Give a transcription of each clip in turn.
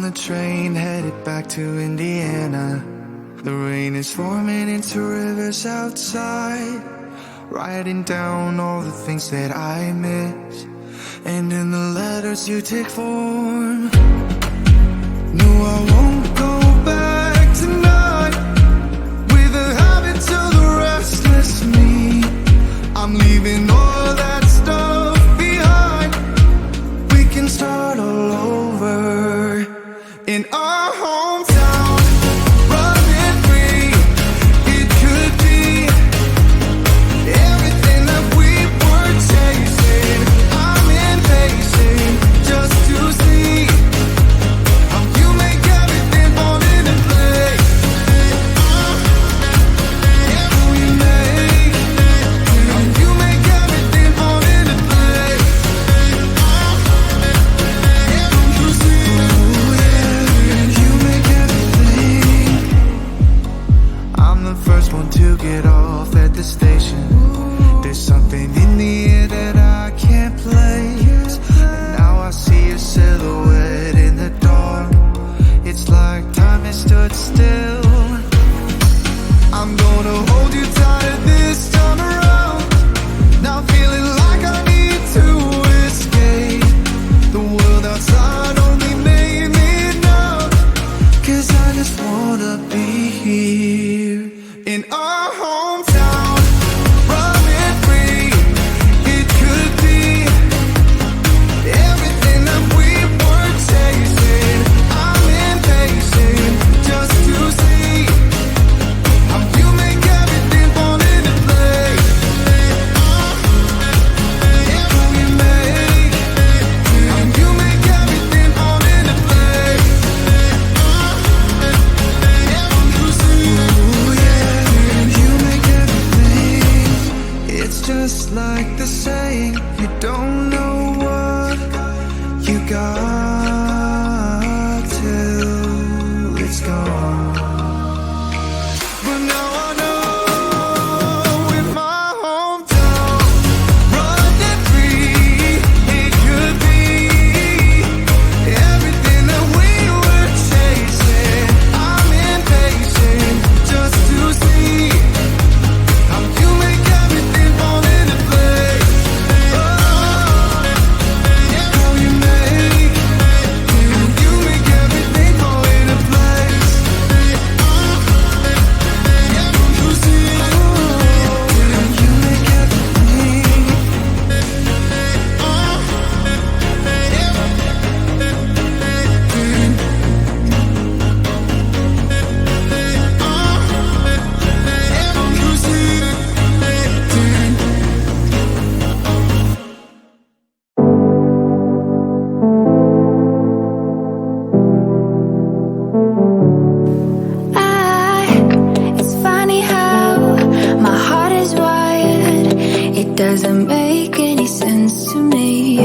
the train headed back to Indiana. The rain is forming into rivers outside, writing down all the things that I miss, and in the letters you take form. No, I won't go back tonight with the habits of the restless me. I'm leaving all that stuff behind. We can start all over in our hometown, running free. It could be everything that we were chasing. I'm impatient just to see how you make everything fall into place. How you make everything fall into place. You make everything. I'm the first one to get off at the station. There's something in the air that I can't place. And now I see a silhouette in the dark. It's like time has stood still. I'm gonna hold you tighter this time around. Now feeling like I need to escape. The world outside only made me numb, 'cause I just wanna be here in our hometown, running free. It could be everything that we were chasing. I'm impatient just to see how you make everything fall into place. How you make everything fall into place. Ooh, yeah, you make everything. It's just like the saying, you don't know what you got till it's gone. But now I know in my hometown, running free, it could be everything that we were chasing. I'm impatient just to see how you make everything fall into place. How you make everything fall into place. You see, how you make everything. You see. It's funny how my heart is wired. It doesn't make any sense to me.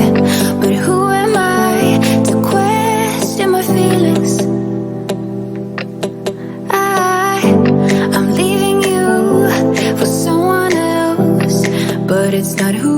But who am I to question my feelings? I'm leaving you for someone else, but it's not who